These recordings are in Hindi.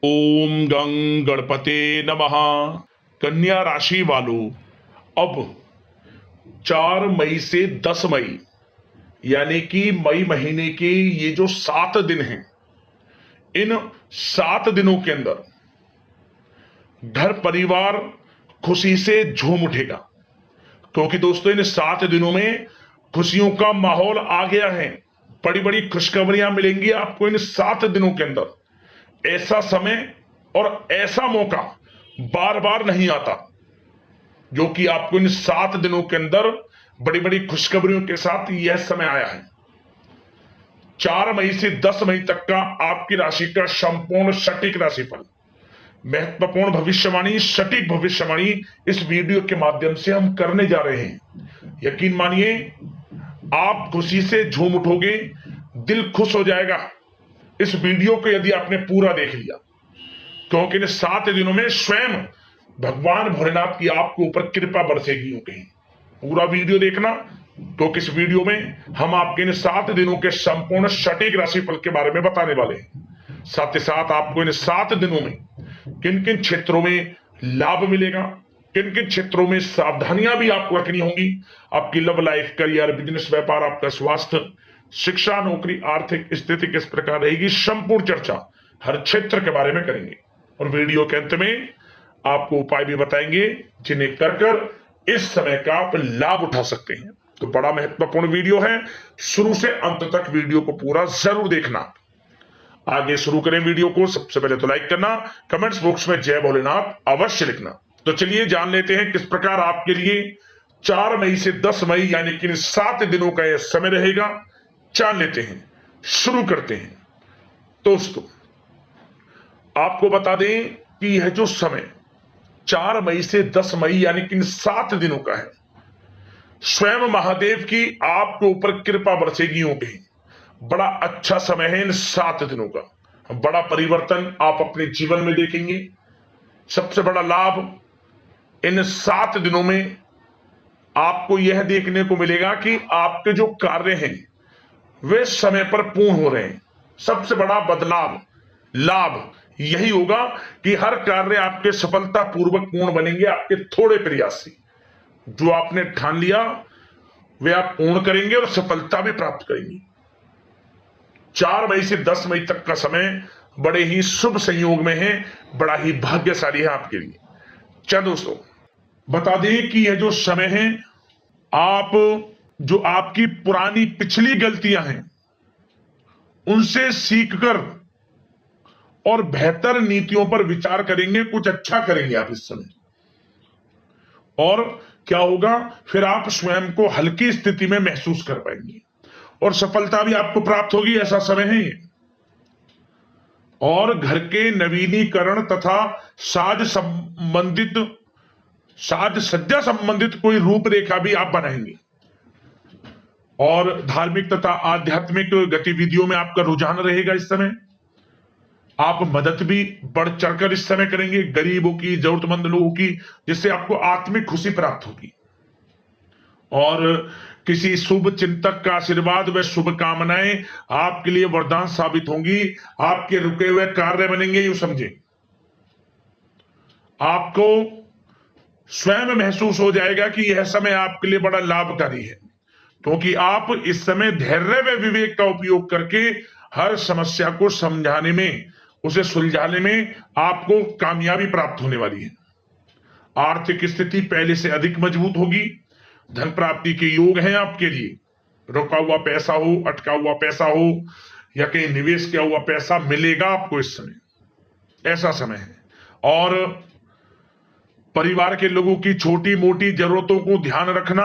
ओम गं गणपते नमः। कन्या राशि वालों, अब 4 मई से 10 मई यानी कि मई महीने के ये जो 7 दिन हैं, इन 7 दिनों के अंदर घर परिवार खुशी से झूम उठेगा। क्योंकि दोस्तों, इन 7 दिनों में खुशियों का माहौल आ गया है। बड़ी बड़ी खुशखबरियां मिलेंगी आपको इन 7 दिनों के अंदर। ऐसा समय और ऐसा मौका बार बार नहीं आता जो कि आपको इन 7 दिनों के अंदर बड़ी बड़ी खुशखबरियों के साथ यह समय आया है। 4 मई से 10 मई तक का आपकी राशि का संपूर्ण सटीक राशिफल, महत्वपूर्ण भविष्यवाणी, सटीक भविष्यवाणी इस वीडियो के माध्यम से हम करने जा रहे हैं। यकीन मानिए, आप खुशी से झूम उठोगे, दिल खुश हो जाएगा इस वीडियो को यदि आपने पूरा देख लिया। क्योंकि इन 7 दिनों में स्वयं भगवान भोलेनाथ की आपके ऊपर कृपा बरसेगी। यूं कहीं पूरा वीडियो देखना, क्योंकि इस वीडियो में हम आपके इन 7 दिनों के संपूर्ण सटीक राशिफल के बारे में बताने वाले हैं। साथ ही साथ आपको इन 7 दिनों में किन किन क्षेत्रों में लाभ मिलेगा, किन किन क्षेत्रों में सावधानियां भी आपको रखनी होंगी, आपकी लव लाइफ, करियर, बिजनेस, व्यापार, आपका स्वास्थ्य, शिक्षा, नौकरी, आर्थिक स्थिति किस प्रकार रहेगी, संपूर्ण चर्चा हर क्षेत्र के बारे में करेंगे। और वीडियो के अंत में आपको उपाय भी बताएंगे जिन्हें कर इस समय का आप लाभ उठा सकते हैं। तो बड़ा महत्वपूर्ण वीडियो है, शुरू से अंत तक वीडियो को पूरा जरूर देखना। आगे शुरू करें वीडियो को। सबसे पहले तो लाइक करना, कमेंट्स बॉक्स में जय भोलेनाथ अवश्य लिखना। तो चलिए जान लेते हैं किस प्रकार आपके लिए 4 मई से 10 मई यानी कि 7 दिनों का यह समय रहेगा। जान लेते हैं, शुरू करते हैं। दोस्तों, आपको बता दें कि यह जो समय 4 मई से 10 मई यानी कि 7 दिनों का है, स्वयं महादेव की आपके ऊपर कृपा बरसेगी। यूं कहीं बड़ा अच्छा समय है इन 7 दिनों का। बड़ा परिवर्तन आप अपने जीवन में देखेंगे। सबसे बड़ा लाभ इन 7 दिनों में आपको यह देखने को मिलेगा कि आपके जो कार्य हैं वे समय पर पूर्ण हो रहे हैं। सबसे बड़ा बदलाव, लाभ यही होगा कि हर कार्य आपके सफलतापूर्वक पूर्ण बनेंगे। आपके थोड़े प्रयास से जो आपने ठान लिया वे आप पूर्ण करेंगे और सफलता भी प्राप्त करेंगे। 4 मई से 10 मई तक का समय बड़े ही शुभ संयोग में है, बड़ा ही भाग्यशाली है आपके लिए। क्या दोस्तों, बता दें कि यह जो समय है, आप जो आपकी पुरानी पिछली गलतियां हैं उनसे सीखकर और बेहतर नीतियों पर विचार करेंगे, कुछ अच्छा करेंगे आप इस समय। और क्या होगा, फिर आप स्वयं को हल्की स्थिति में महसूस कर पाएंगे और सफलता भी आपको प्राप्त होगी। ऐसा समय है ये। और घर के नवीनीकरण तथा साज सज्जा संबंधित कोई रूपरेखा भी आप बनाएंगे। और धार्मिक तथा आध्यात्मिक गतिविधियों में आपका रुझान रहेगा इस समय। आप मदद भी बढ़ चढ़कर इस समय करेंगे, गरीबों की, जरूरतमंद लोगों की, जिससे आपको आत्मिक खुशी प्राप्त होगी। और किसी शुभ चिंतक का आशीर्वाद व शुभकामनाएं आपके लिए वरदान साबित होंगी। आपके रुके हुए कार्य बनेंगे। यूं समझे, आपको स्वयं महसूस हो जाएगा कि यह समय आपके लिए बड़ा लाभकारी है, क्योंकि आप इस समय धैर्य व विवेक का उपयोग करके हर समस्या को समझाने में, उसे सुलझाने में आपको कामयाबी प्राप्त होने वाली है। आर्थिक स्थिति पहले से अधिक मजबूत होगी। धन प्राप्ति के योग हैं आपके लिए। रुका हुआ पैसा हो, अटका हुआ पैसा हो या कहीं निवेश किया हुआ पैसा मिलेगा आपको इस समय। ऐसा समय है। और परिवार के लोगों की छोटी मोटी जरूरतों को ध्यान रखना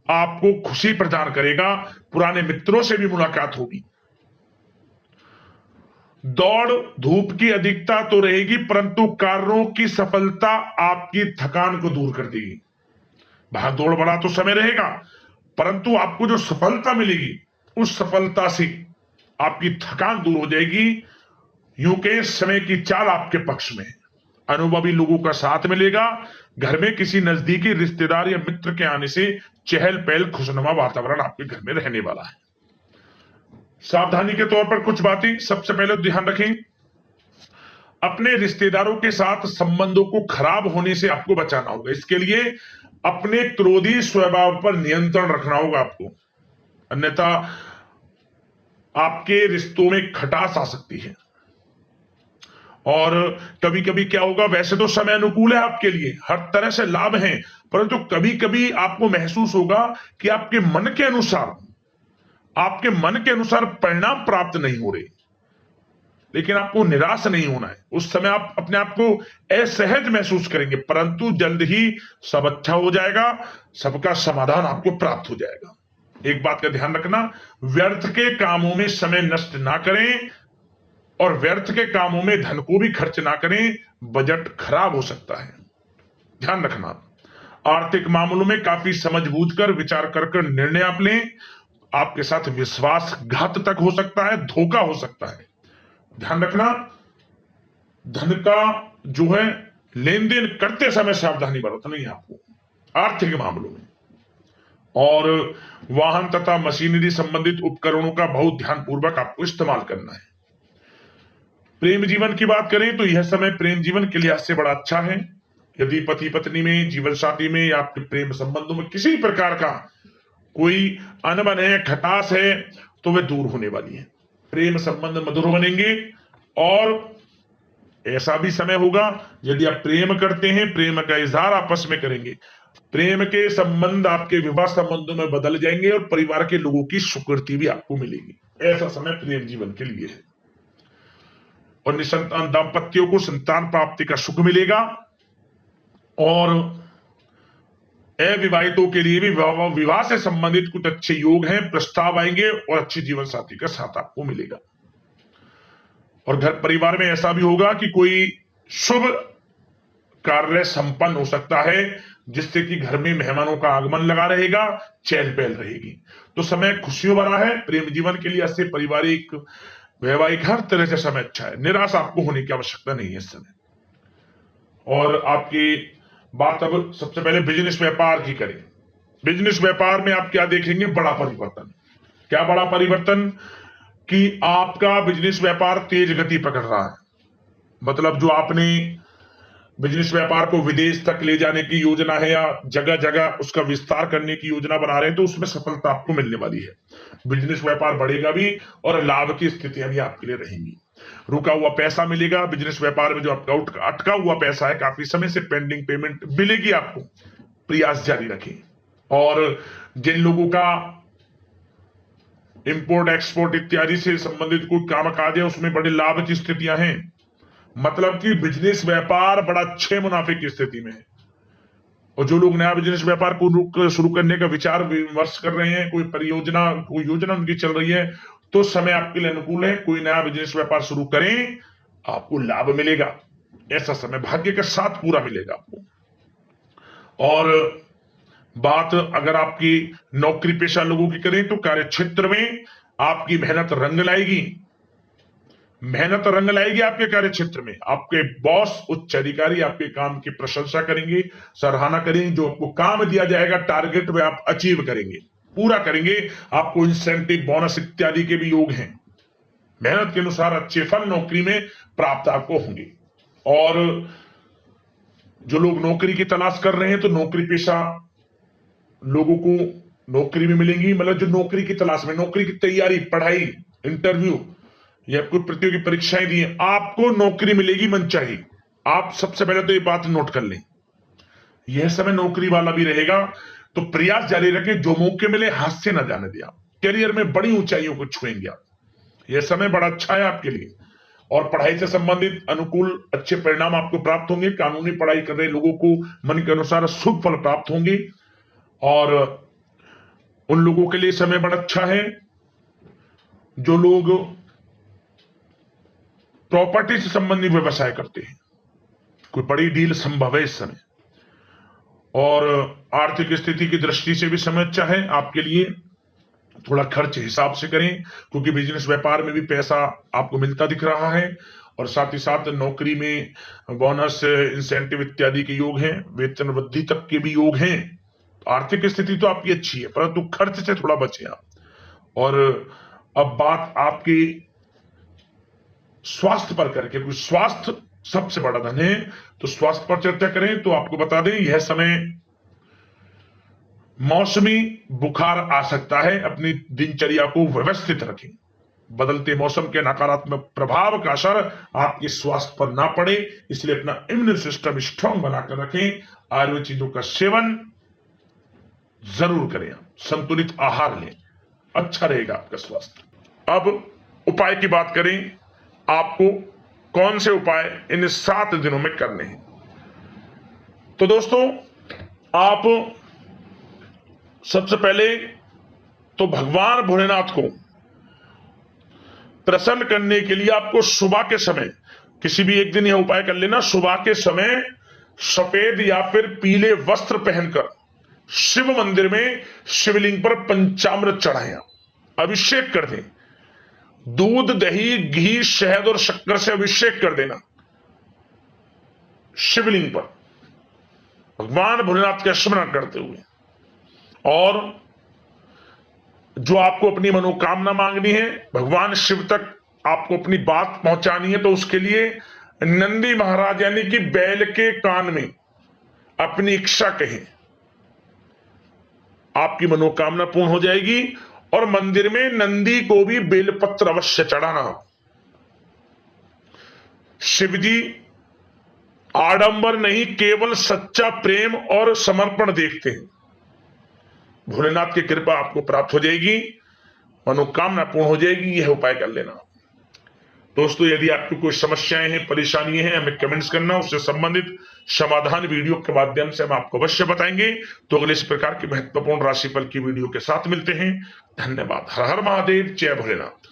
आपको खुशी प्रदान करेगा। पुराने मित्रों से भी मुलाकात होगी। दौड़ धूप की अधिकता तो रहेगी, परंतु कार्यों की सफलता आपकी थकान को दूर कर देगी। भाग दौड़ बड़ा तो समय रहेगा, परंतु आपको जो सफलता मिलेगी उस सफलता से आपकी थकान दूर हो जाएगी। यूं के समय की चाल आपके पक्ष में है। अनुभवी लोगों का साथ मिलेगा। घर में किसी नजदीकी रिश्तेदार या मित्र के आने से चहल पहल, खुशनुमा वातावरण आपके घर में रहने वाला है। सावधानी के तौर पर कुछ बातें सबसे पहले ध्यान रखें। अपने रिश्तेदारों के साथ संबंधों को खराब होने से आपको बचाना होगा। इसके लिए अपने क्रोधी स्वभाव पर नियंत्रण रखना होगा आपको, अन्यथा आपके रिश्तों में खटास आ सकती है। और कभी कभी क्या होगा, वैसे तो समय अनुकूल है आपके लिए, हर तरह से लाभ है, परंतु कभी कभी आपको महसूस होगा कि आपके मन के अनुसार परिणाम प्राप्त नहीं हो रहे, लेकिन आपको निराश नहीं होना है। उस समय आप अपने आप को असहज महसूस करेंगे, परंतु जल्द ही सब अच्छा हो जाएगा, सबका समाधान आपको प्राप्त हो जाएगा। एक बात का ध्यान रखना, व्यर्थ के कामों में समय नष्ट ना करें और व्यर्थ के कामों में धन को भी खर्च ना करें, बजट खराब हो सकता है, ध्यान रखना। आर्थिक मामलों में काफी समझ बूझ कर विचार कर निर्णय आप लें, आपके साथ विश्वासघात तक हो सकता है, धोखा हो सकता है, ध्यान रखना। धन का जो है लेन देन करते समय सावधानी बरतनी है आपको आर्थिक मामलों में। और वाहन तथा मशीनरी संबंधित उपकरणों का बहुत ध्यानपूर्वक आपको इस्तेमाल करना है। प्रेम जीवन की बात करें तो यह समय प्रेम जीवन के लिहाज से बड़ा अच्छा है। यदि पति पत्नी में, जीवन साथी में या आपके प्रेम संबंधों में किसी प्रकार का कोई अनबन है, खटास है, तो वह दूर होने वाली है। प्रेम संबंध मधुर बनेंगे। और ऐसा भी समय होगा, यदि आप प्रेम करते हैं, प्रेम का इजहार आपस में करेंगे, प्रेम के संबंध आपके विवाह संबंधों में बदल जाएंगे और परिवार के लोगों की स्वीकृति भी आपको मिलेगी। ऐसा समय प्रेम जीवन के लिए है। और निसंतान दाम्पत्यों को संतान प्राप्ति का सुख मिलेगा। और अविवाहितों के लिए भी विवाह से संबंधित कुछ अच्छे योग हैं, प्रस्ताव आएंगे और अच्छे जीवन साथी का साथ आपको मिलेगा। और घर परिवार में ऐसा भी होगा कि कोई शुभ कार्य संपन्न हो सकता है, जिससे कि घर में मेहमानों का आगमन लगा रहेगा, चहल पहल रहेगी। तो समय खुशियों भरा है प्रेम जीवन के लिए। ऐसे पारिवारिक, वैवाहिक हर तरह से समय अच्छा है, निराश आपको होने की आवश्यकता नहीं है इस समय। और आपकी बात अब सबसे पहले बिजनेस व्यापार की करें। बिजनेस व्यापार में आप क्या देखेंगे, बड़ा परिवर्तन। क्या बड़ा परिवर्तन? कि आपका बिजनेस व्यापार तेज गति पकड़ रहा है। मतलब जो आपने बिजनेस व्यापार को विदेश तक ले जाने की योजना है या जगह जगह उसका विस्तार करने की योजना बना रहे हैं, तो उसमें सफलता आपको मिलने वाली है। बिजनेस व्यापार बढ़ेगा भी और लाभ की स्थितियां भी आपके लिए रहेंगी। रुका हुआ पैसा मिलेगा। बिजनेस व्यापार में जो आपका अटका हुआ पैसा है, काफी समय से पेंडिंग पेमेंट मिलेगी आपको। प्रयास जारी रखें। और जिन लोगों का इंपोर्ट एक्सपोर्ट इत्यादि से संबंधित कोई काम काज है, उसमें बड़े लाभ की स्थितियां हैं। मतलब कि बिजनेस व्यापार बड़ा अच्छे मुनाफे की स्थिति में है। और जो लोग नया बिजनेस व्यापार को शुरू करने का विचार विमर्श कर रहे हैं, कोई परियोजना, कोई योजना उनकी चल रही है, तो समय आपके लिए अनुकूल है। कोई नया बिजनेस व्यापार शुरू करें, आपको लाभ मिलेगा। ऐसा समय भाग्य के साथ पूरा मिलेगा आपको। और बात अगर आपकी नौकरी पेशा लोगों की करें तो कार्य क्षेत्र में आपकी मेहनत रंग लाएगी। मेहनत रंग लाएगी आपके कार्य क्षेत्र में। आपके बॉस, उच्च अधिकारी आपके काम की प्रशंसा करेंगे, सराहना करेंगे। जो आपको काम दिया जाएगा टारगेट में आप अचीव करेंगे, पूरा करेंगे। आपको इंसेंटिव, बोनस इत्यादि के भी योग हैं। मेहनत के अनुसार अच्छे फल नौकरी में प्राप्त आपको होंगे। और जो लोग नौकरी की तलाश कर रहे हैं, तो नौकरी पेशा लोगों को नौकरी भी मिलेंगी। मतलब जो नौकरी की तलाश में, नौकरी की तैयारी, पढ़ाई, इंटरव्यू या कोई प्रतियोगी परीक्षाएं दी हैं, आपको नौकरी मिलेगी मनचाही। आप सबसे पहले तो ये बात नोट कर लें, यह समय नौकरी वाला भी रहेगा। तो प्रयास जारी रखें, जो मौके मिले हाथ से न जाने दिया। करियर में बड़ी ऊंचाइयों को छुएंगे आप। यह समय बड़ा अच्छा है आपके लिए। और पढ़ाई से संबंधित अनुकूल अच्छे परिणाम आपको प्राप्त होंगे। कानूनी पढ़ाई कर रहे लोगों को मन के अनुसार शुभ फल प्राप्त होंगे। और उन लोगों के लिए समय बड़ा अच्छा है जो लोग प्रॉपर्टी से संबंधित व्यवसाय करते हैं। कोई बड़ी डील संभव है इस समय। और आर्थिक स्थिति की दृष्टि से भी समय अच्छा है आपके लिए। थोड़ा खर्च हिसाब से करें, क्योंकि बिजनेस व्यापार में भी पैसा आपको मिलता दिख रहा है। और साथ ही साथ नौकरी में बोनस, इंसेंटिव इत्यादि के योग हैं। वेतन वृद्धि तक के भी योग हैं। आर्थिक स्थिति तो आपकी अच्छी है, परंतु खर्च से थोड़ा बचें आप। और अब बात आपकी स्वास्थ्य पर करके, स्वास्थ्य सबसे बड़ा धन है। तो स्वास्थ्य पर चर्चा करें तो आपको बता दें यह समय मौसमी बुखार आ सकता है, अपनी दिनचर्या को व्यवस्थित रखें। बदलते मौसम के नकारात्मक प्रभाव का असर आपके स्वास्थ्य पर ना पड़े, इसलिए अपना इम्यून सिस्टम स्ट्रांग बनाकर रखें। आयुर्वेद चीजों का सेवन जरूर करें, संतुलित आहार लें, अच्छा रहेगा आपका स्वास्थ्य। अब उपाय की बात करें, आपको कौन से उपाय इन 7 दिनों में करने हैं। तो दोस्तों, आप सबसे पहले तो भगवान भोलेनाथ को प्रसन्न करने के लिए आपको सुबह के समय किसी भी एक दिन यह उपाय कर लेना। सुबह के समय सफेद या फिर पीले वस्त्र पहनकर शिव मंदिर में शिवलिंग पर पंचामृत चढ़ाएं, अभिषेक कर दें। दूध, दही, घी, शहद और शक्कर से अभिषेक कर देना शिवलिंग पर, भगवान भोलेनाथ का स्मरण करते हुए। और जो आपको अपनी मनोकामना मांगनी है, भगवान शिव तक आपको अपनी बात पहुंचानी है, तो उसके लिए नंदी महाराज यानी कि बैल के कान में अपनी इच्छा कहें, आपकी मनोकामना पूर्ण हो जाएगी। और मंदिर में नंदी को भी बेलपत्र अवश्य चढ़ाना। शिव जी आडंबर नहीं, केवल सच्चा प्रेम और समर्पण देखते हैं। भोलेनाथ की कृपा आपको प्राप्त हो जाएगी, मनोकामना पूर्ण हो जाएगी। यह उपाय कर लेना। दोस्तों, यदि आपकी कोई समस्याएं हैं, परेशानियां हैं, हमें कमेंट्स करना, उससे संबंधित समाधान वीडियो के माध्यम से हम आपको अवश्य बताएंगे। तो अगले इस प्रकार की महत्वपूर्ण राशिफल की वीडियो के साथ मिलते हैं। धन्यवाद। हर हर महादेव, जय भोलेनाथ।